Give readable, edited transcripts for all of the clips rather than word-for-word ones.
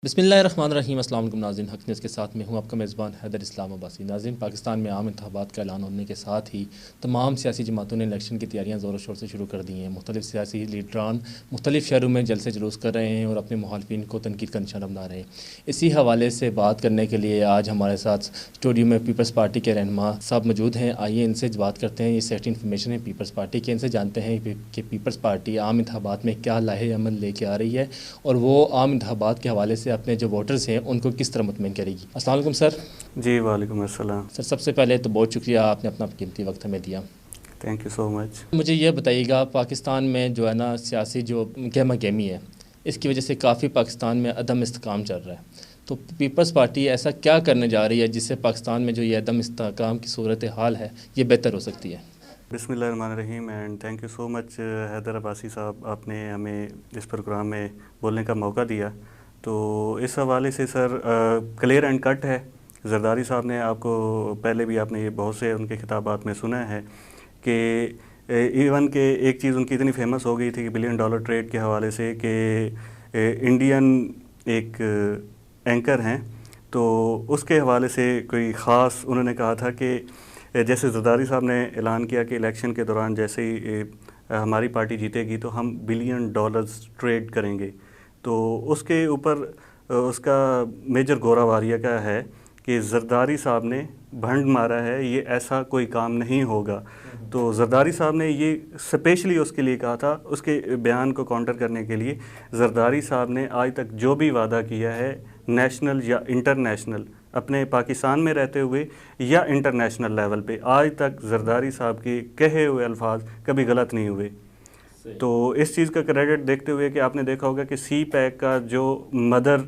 बिस्मिल्लाहिर्रहमानिर्रहीम। अस्सलाम वालेकुम नाज़रीन, हक़ न्यूज़ के साथ में हूँ आपका मेज़बान हैदर इस्लाम अब्बासी। नाज़रीन, पाकिस्तान में आम इंतखाबात का ऐलान होने के साथ ही तमाम सियासी जमातों ने इलेक्शन की तैयारियाँ ज़ोर शोर से शुरू कर दी हैं। मुख्तलिफ सियासी लीडरान मुख्तलिफ शहरों में जलसे जुलूस कर रहे हैं और अपने मुखालफिन को तनकीद का निशाना बना रहे हैं। इसी हवाले से बात करने के लिए आज हमारे साथ स्टूडियो में पीपल्स पार्टी के रहनुमा साहब मौजूद हैं। आइए इनसे बात करते हैं। ये सेट इन्फॉर्मेशन है पीपल्स पार्टी के, इनसे जानते हैं कि पीपल्स पार्टी आम इंतखाबात में क्या लाहे अमल लेके आ रही है और वो आम इंतखाबात के हवाले से अपने जो वोटर्स हैं उनको किस तरह मुतमईन करेगी। अस्सलाम वालेकुम सर। जी वालेकुम अस्सलाम। सर, सबसे पहले तो बहुत शुक्रिया, आपने अपना कीमती वक्त हमें दिया। Thank you so much. मुझे ये बताइएगा, पाकिस्तान में जो है ना सियासी जो गहमा गहमी है, इसकी वजह से काफ़ी पाकिस्तान में अदम इस्तेकाम चल रहा है। तो पीपल्स पार्टी ऐसा क्या करने जा रही है जिससे पाकिस्तान में जो ये अदम इस्तेकाम की सूरत हाल है ये बेहतर हो सकती है? बिस्मिल्लाहिर्रहमानिर्रहीम and thank you so much Haider Abbasi साहब, आपने हमें इस प्रोग्राम में बोलने का मौका दिया। तो इस हवाले से सर क्लियर एंड कट है। जरदारी साहब ने आपको पहले भी आपने ये बहुत से उनके खिताबात में सुना है कि इवन के एक चीज़ उनकी इतनी फेमस हो गई थी कि $1 बिलियन ट्रेड के हवाले से कि इंडियन एक एंकर हैं, तो उसके हवाले से कोई ख़ास उन्होंने कहा था कि जैसे जरदारी साहब ने ऐलान किया कि इलेक्शन के दौरान जैसे ही हमारी पार्टी जीतेगी तो हम $1 बिलियन ट्रेड करेंगे। तो उसके ऊपर उसका मेजर गौरा वारिया का है कि जरदारी साहब ने भंड मारा है, ये ऐसा कोई काम नहीं होगा। तो जरदारी साहब ने ये स्पेशली उसके लिए कहा था, उसके बयान को काउंटर करने के लिए जरदारी साहब ने आज तक जो भी वादा किया है नेशनल या इंटरनेशनल, अपने पाकिस्तान में रहते हुए या इंटरनेशनल लेवल पे, आज तक जरदारी साहब के कहे हुए अल्फाज कभी गलत नहीं हुए। तो इस चीज़ का क्रेडिट देखते हुए कि आपने देखा होगा कि सी पैक का जो मदर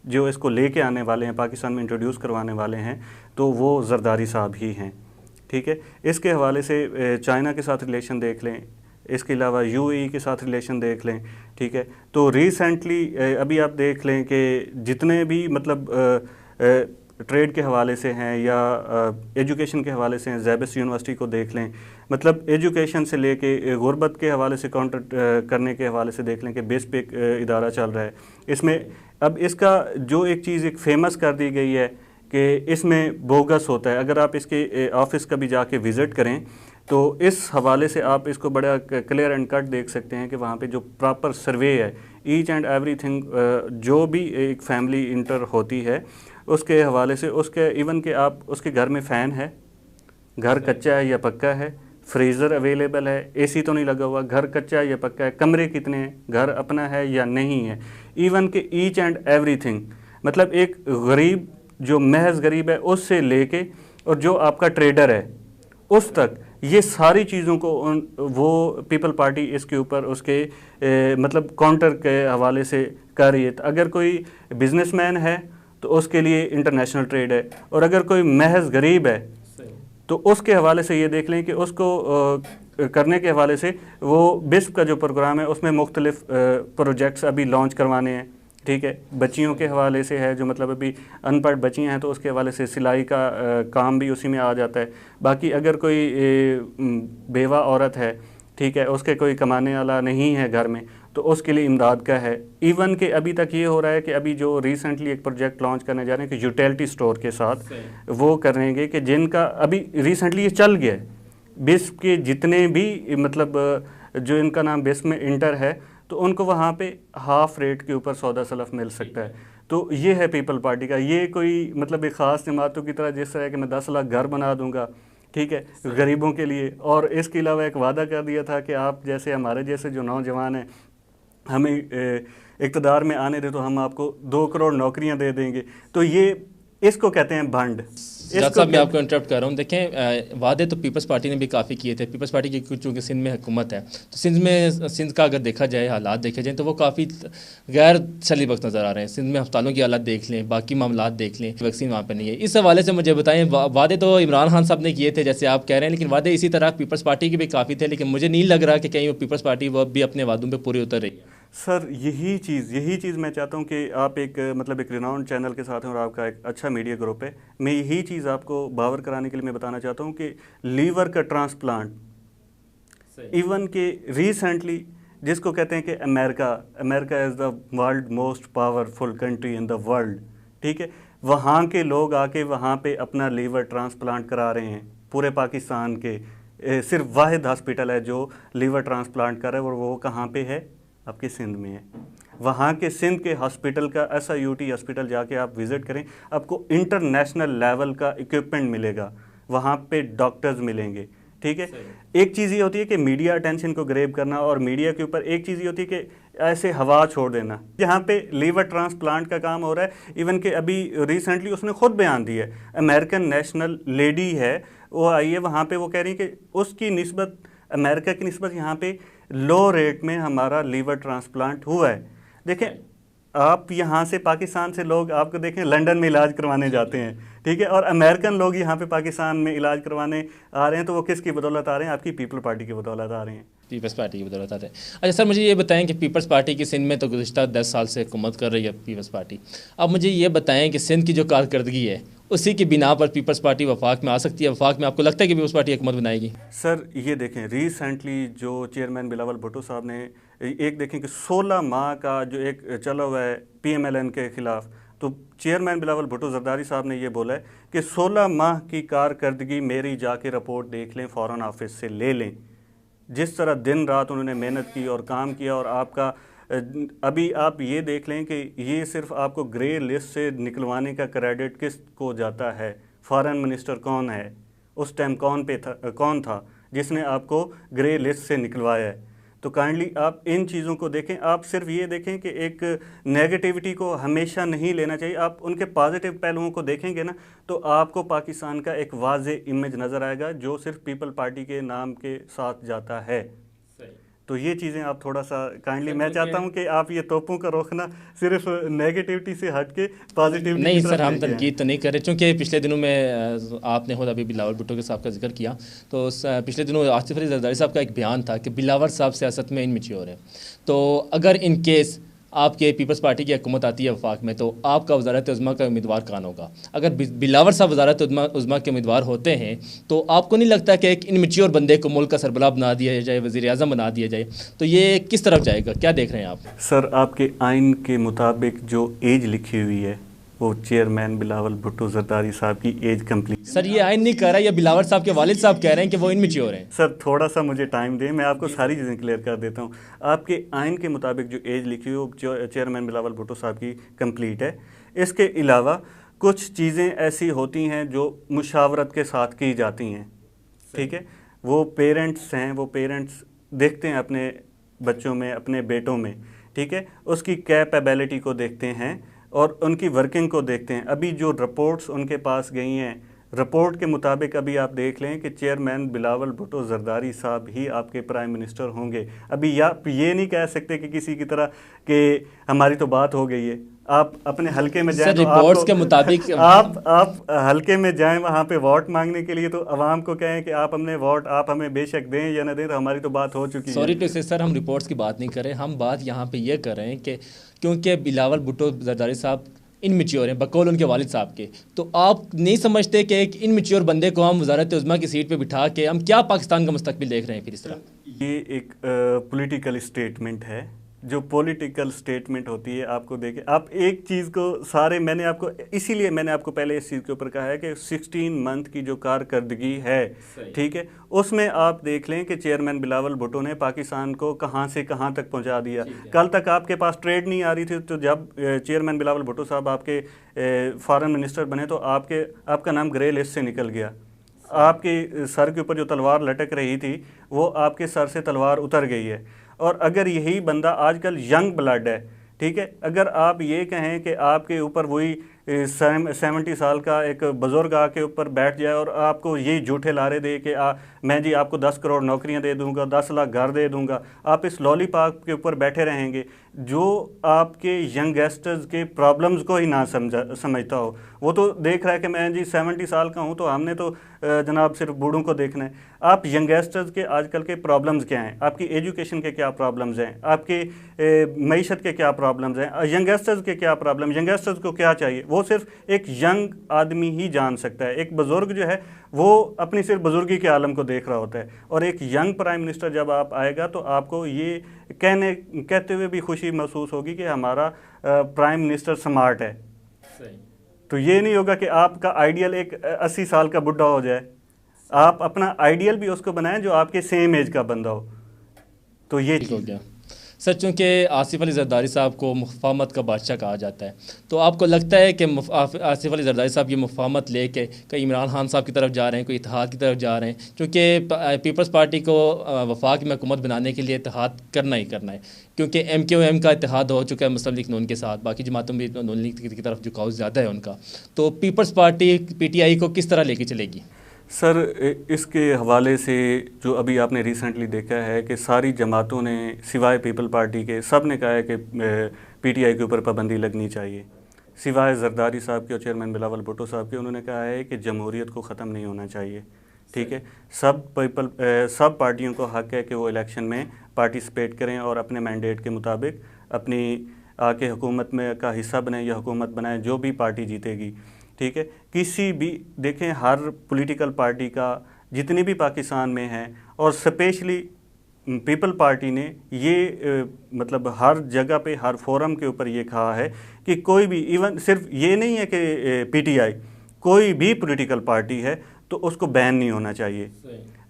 जो इसको लेके आने वाले हैं, पाकिस्तान में इंट्रोड्यूस करवाने वाले हैं, तो वो जरदारी साहब ही हैं। ठीक है, इसके हवाले से चाइना के साथ रिलेशन देख लें, इसके अलावा यूएई के साथ रिलेशन देख लें। ठीक है, तो रिसेंटली अभी आप देख लें कि जितने भी मतलब ट्रेड के हवाले से हैं या एजुकेशन के हवाले से हैं, ज़ैबस यूनिवर्सिटी को देख लें, मतलब एजुकेशन से लेके गुर्बत के हवाले से काउंटर करने के हवाले से देख लें कि बेस पे इदारा चल रहा है। इसमें अब इसका जो एक चीज़ एक फ़ेमस कर दी गई है कि इसमें बोगस होता है। अगर आप इसके ऑफ़िस कभी जाके विज़िट करें तो इस हवाले से आप इसको बड़ा क्लियर एंड कट देख सकते हैं कि वहाँ पे जो प्रॉपर सर्वे है, ईच एंड एवरीथिंग, जो भी एक फैमिली इंटर होती है उसके हवाले से, उसके इवन के आप उसके घर में फ़ैन है, घर कच्चा है या पक्का है, फ्रीज़र अवेलेबल है, एसी तो नहीं लगा हुआ, घर कच्चा है या पक्का है, कमरे कितने हैं, घर अपना है या नहीं है, इवन के ईच एंड एवरीथिंग। मतलब एक गरीब जो महज गरीब है उससे लेके और जो आपका ट्रेडर है उस तक, ये सारी चीज़ों को वो पीपल पार्टी इसके ऊपर उसके मतलब काउंटर के हवाले से कर रही है। तो अगर कोई बिजनेसमैन है तो उसके लिए इंटरनेशनल ट्रेड है, और अगर कोई महज गरीब है तो उसके हवाले से ये देख लें कि उसको करने के हवाले से वो बिस्प का जो प्रोग्राम है उसमें मुख्तलिफ प्रोजेक्ट्स अभी लॉन्च करवाने हैं। ठीक है, बच्चियों के हवाले से है, जो मतलब अभी अनपढ़ बच्चियां हैं तो उसके हवाले से सिलाई का काम भी उसी में आ जाता है। बाकी अगर कोई बेवा औरत है, ठीक है, उसके कोई कमाने वाला नहीं है घर में, तो उसके लिए इमदाद का है। इवन के अभी तक ये हो रहा है कि अभी जो रिसेंटली एक प्रोजेक्ट लॉन्च करने जा रहे हैं कि यूटिलिटी स्टोर के साथ वो करेंगे कि जिनका अभी रिसेंटली ये चल गया है, बिस्प के जितने भी मतलब जो इनका नाम बिस्प में इंटर है तो उनको वहाँ पे हाफ़ रेट के ऊपर सौदा सलफ़ मिल सकता है। तो ये है पीपल पार्टी का। ये कोई मतलब एक ख़ास जमातों की तरह जिस तरह कि मैं 10 लाख घर बना दूंगा, ठीक है, गरीबों के लिए, और इसके अलावा एक वादा कर दिया था कि आप जैसे हमारे जैसे जो नौजवान हैं हमें इक़्तिदार में आने दे तो हम आपको 2 करोड़ नौकरियां दे देंगे। तो ये इसको कहते हैं भंड। साहब, मैं आपको इंटरप्ट कर रहा हूँ। देखें, वादे तो पीपल्स पार्टी ने भी काफ़ी किए थे। पीपल्स पार्टी की चूँकि सिंध में हुकूमत है, तो सिंध का अगर देखा जाए, हालात देखे जाएँ तो वो काफ़ी गैर सली वक्त नज़र आ रहे हैं। सिंध में अस्पतालों की हालत देख लें, बाकी मामला देख लें, वैक्सीन वहाँ पर नहीं है। इस हवाले से मुझे बताएं, वादे तो इमरान खान साहब ने किए थे जैसे आप कह रहे हैं, लेकिन वादे इसी तरह पीपल्स पार्टी के भी काफ़ी थे, लेकिन मुझे नहीं लग रहा कि कहीं वो पीपल्स पार्टी वो भी अपने वादों पर पूरी उतर रही है। सर यही चीज़ मैं चाहता हूँ कि आप एक मतलब एक रिनाउंड चैनल के साथ हैं और आपका एक अच्छा मीडिया ग्रुप है। मैं यही चीज़ आपको बावर कराने के लिए मैं बताना चाहता हूँ कि लीवर का ट्रांसप्लांट इवन के रिसेंटली जिसको कहते हैं कि America is the world most powerful country in the world, ठीक है, वहाँ के लोग आके वहाँ पे अपना लीवर ट्रांसप्लांट करा रहे हैं। पूरे पाकिस्तान के सिर्फ वाहिद हॉस्पिटल है जो लीवर ट्रांसप्लांट कर रहा है, और वो कहाँ पे है? आपके सिंध में है। वहाँ के सिंध के हॉस्पिटल का SIUT हॉस्पिटल जाके आप विज़िट करें, आपको इंटरनेशनल लेवल का इक्विपमेंट मिलेगा, वहाँ पे डॉक्टर्स मिलेंगे, ठीक है। एक चीज़ ये होती है कि मीडिया अटेंशन को ग्रैब करना, और मीडिया के ऊपर एक चीज़ ये होती है कि ऐसे हवा छोड़ देना। यहाँ पे लीवर ट्रांसप्लांट का काम हो रहा है, इवन कि अभी रिसेंटली उसने खुद बयान दिया है, अमेरिकन नेशनल लेडी है वो आई है वहाँ पे, वो कह रही है कि उसकी निस्बत अमेरिका की निस्बत यहाँ पे लो रेट में हमारा लीवर ट्रांसप्लांट हुआ है। देखें, आप यहाँ से पाकिस्तान से लोग आपको देखें लंदन में इलाज करवाने जाते हैं, ठीक है, और अमेरिकन लोग यहाँ पे पाकिस्तान में इलाज करवाने आ रहे हैं, तो वो किसकी बदौलत आ रहे हैं? आपकी पीपल पार्टी की बदौलत आ रहे हैं। पीपल्स पार्टी की बदौलत आते हैं। अच्छा सर, मुझे ये बताएं कि पीपल्स पार्टी की सिंध में तो गुज़िश्ता 10 साल से हुकूमत कर रही है पीपल्स पार्टी। अब मुझे ये बताएं कि सिंध की जो कारकर्दगी है उसी की बिना पर पीपल्स पार्टी वफाक में आ सकती है? वफाक में आपको लगता है कि पीपल्स पार्टी हुकूमत बनाएगी? सर ये देखें, रिसेंटली जो चेयरमैन बिलावल भुट्टो साहब ने एक देखें कि 16 माह का जो एक चला हुआ है PMLN के ख़िलाफ़, तो चेयरमैन बिलावल भुट्टो जरदारी साहब ने ये बोला है कि 16 माह की कारकर्दगी मेरी जाके रिपोर्ट देख लें, फ़ौरन ऑफिस से ले लें। जिस तरह दिन रात उन्होंने मेहनत की और काम किया, और आपका अभी आप ये देख लें कि ये सिर्फ आपको ग्रे लिस्ट से निकलवाने का क्रेडिट किस को जाता है? फॉरेन मिनिस्टर कौन है उस टाइम, कौन था जिसने आपको ग्रे लिस्ट से निकलवाया है? तो काइंडली आप इन चीज़ों को देखें। आप सिर्फ ये देखें कि एक नेगेटिविटी को हमेशा नहीं लेना चाहिए, आप उनके पॉजिटिव पहलुओं को देखेंगे ना, तो आपको पाकिस्तान का एक वाज़े इमेज नज़र आएगा जो सिर्फ पीपल पार्टी के नाम के साथ जाता है। तो ये चीज़ें आप थोड़ा सा काइंडली, मैं चाहता हूँ कि आप ये तोपों का रोकना सिर्फ नेगेटिविटी से हट के पॉजिटिविटी। नहीं सर, हम तनकीद तो नहीं कर रहे, चूँकि पिछले दिनों में आपने खुद अभी बिलावल भुट्टो के साहब का जिक्र किया, तो पिछले दिनों आसिफ अली जरदारी साहब का एक बयान था कि बिलावल साहब सियासत में इनमेच्योर है। तो अगर इन केस आपके पीपल्स पार्टी की हुकूमत आती है वफाक में, तो आपका वज़ारत उज़्मा का उम्मीदवार कौन होगा? अगर बिलावल साहब वज़ारत उज़्मा के उम्मीदवार होते हैं, तो आपको नहीं लगता कि एक इनमेच्योर बंदे को मुल्क का सरबराह बना दिया जाए, वज़ीर आज़म बना दिया जाए, तो ये किस तरफ जाएगा? क्या देख रहे हैं आप? सर, आपके आइन के मुताबिक जो एज लिखी हुई है वो चेयरमैन बिलावल भुट्टो जरदारी साहब की एज कंप्लीट। सर ये आइन नहीं कह रहा, ये बिलावल साहब के वालिद साहब कह रहे हैं कि वो इनमेच्योर हैं। सर थोड़ा सा मुझे टाइम दें, मैं आपको सारी चीज़ें क्लियर कर देता हूँ। आपके आइन के मुताबिक जो एज लिखी हुई वो चेयरमैन बिलावल भुट्टो साहब की कंप्लीट है। इसके अलावा कुछ चीज़ें ऐसी होती हैं जो मुशावरत के साथ की जाती हैं, ठीक है। वो पेरेंट्स हैं, वो पेरेंट्स देखते हैं अपने बच्चों में, अपने बेटों में, ठीक है, उसकी कैपेबिलिटी को देखते हैं और उनकी वर्किंग को देखते हैं। अभी जो रिपोर्ट्स उनके पास गई हैं, रिपोर्ट के मुताबिक अभी आप देख लें कि चेयरमैन बिलावल भुट्टो जरदारी साहब ही आपके प्राइम मिनिस्टर होंगे। अभी आप ये नहीं कह सकते कि किसी की तरह कि हमारी तो बात हो गई है। आप अपने हल्के में जाएं, तो रिपोर्ट्स के मुताबिक आप हल्के में जाएं वहाँ पे वोट मांगने के लिए, तो अवाम को कहें कि आप हमने वोट, आप हमें बेशक दें या न दें, तो हमारी तो बात हो चुकी है। सॉरी टू से सर, हम रिपोर्ट्स की बात नहीं कर रहे, हम बात यहाँ पे ये कर रहे हैं कि क्योंकि बिलावल भुट्टो जरदारी साहब इनमेच्योर हैं बकौल उनके वालिद साहब के, तो आप नहीं समझते कि एक इनमेच्योर बंदे को हम वज़ारत उज़्मा की सीट पे बिठा के हम क्या पाकिस्तान का मुस्तकबिल देख रहे हैं फिर इस तरह? ये एक पॉलिटिकल स्टेटमेंट है। जो पॉलिटिकल स्टेटमेंट होती है, आपको देखें, आप एक चीज़ को सारे, मैंने आपको इसीलिए मैंने आपको पहले इस चीज़ के ऊपर कहा है कि 16 मंथ की जो कारकर्दगी है, ठीक है, उसमें आप देख लें कि चेयरमैन बिलावल भुट्टो ने पाकिस्तान को कहां से कहां तक पहुंचा दिया। कल तक आपके पास ट्रेड नहीं आ रही थी, तो जब चेयरमैन बिलावल भुट्टो साहब आपके फॉरेन मिनिस्टर बने तो आपका नाम ग्रे लिस्ट से निकल गया। आपके सर के ऊपर जो तलवार लटक रही थी वो आपके सर से तलवार उतर गई है। और अगर यही बंदा आजकल यंग ब्लड है, ठीक है, अगर आप ये कहें कि आपके ऊपर वही 70 साल का एक बुज़ुर्ग आके ऊपर बैठ जाए और आपको यही झूठे लारे दे कि मैं जी आपको 10 करोड़ नौकरियां दे दूंगा, 10 लाख घर दे दूंगा, आप इस लॉलीपॉप के ऊपर बैठे रहेंगे। जो आपके यंगस्टर्स के प्रॉब्लम्स को ही ना समझता हो, वो तो देख रहा है कि मैं जी 70 साल का हूँ, तो हमने तो जनाब सिर्फ बूढ़ों को देखना है। आप यंगस्टर्स के आजकल के प्रॉब्लम्स क्या हैं, आपकी एजुकेशन के क्या प्रॉब्लम्स हैं, आपकी मईशत के क्या प्रॉब्लम्स हैं, यंगस्टर्स के क्या प्रॉब्लम, यंगस्टर्स को क्या चाहिए, वो सिर्फ एक यंग आदमी ही जान सकता है। एक बुज़ुर्ग जो है वो अपनी सिर्फ बुजुर्गी के आलम को देख रहा होता है। और एक यंग प्राइम मिनिस्टर जब आप आएगा तो आपको ये कहते हुए भी खुशी महसूस होगी कि हमारा प्राइम मिनिस्टर स्मार्ट है। तो ये नहीं होगा कि आपका आइडियल एक 80 साल का बुढ़ा हो जाए, आप अपना आइडियल भी उसको बनाएं जो आपके सेम एज का बंदा हो। तो ये ठीक हो गया सर। चूँकि आसिफ अली जरदारी साहब को मुफाहमत का बादशाह कहा जाता है, तो आपको लगता है कि आसिफ अली जरदारी साहब ये मुफाहमत लेके कई इमरान खान साहब की तरफ जा रहे हैं, कोई इत्तेहाद की तरफ जा रहे हैं? क्योंकि पीपल्स पार्टी को वफाक में हुकूमत बनाने के लिए इत्तेहाद करना ही करना है, क्योंकि MQM का इत्तेहाद हो चुका है मुस्लिम लीग नून के साथ, बाकी जमातों में नून लीग की तरफ झुकाव ज़्यादा है उनका। तो पीपल्स पार्टी PTI को किस तरह लेके चलेगी? सर इसके हवाले से जो अभी आपने रिसेंटली देखा है कि सारी जमातों ने सिवाय पीपल पार्टी के सब ने कहा है कि PTI के ऊपर पाबंदी लगनी चाहिए, सिवाय जरदारी साहब के और चेयरमैन बिलावल भुट्टो साहब के। उन्होंने कहा है कि जमहूरियत को ख़त्म नहीं होना चाहिए। ठीक है, सब पार्टियों को हक़ है कि वो इलेक्शन में पार्टिसिपेट करें और अपने मैंडेट के मुताबिक अपनी आके हुकूमत में का हिस्सा बने या हुकूमत बनाए, जो भी पार्टी जीतेगी। ठीक है, किसी भी देखें हर पॉलिटिकल पार्टी का जितनी भी पाकिस्तान में है, और स्पेशली पीपल पार्टी ने ये मतलब हर जगह पे हर फोरम के ऊपर ये कहा है कि कोई भी, इवन सिर्फ ये नहीं है कि PTI, कोई भी पॉलिटिकल पार्टी है तो उसको बैन नहीं होना चाहिए।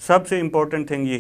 सबसे इम्पोर्टेंट थिंग ये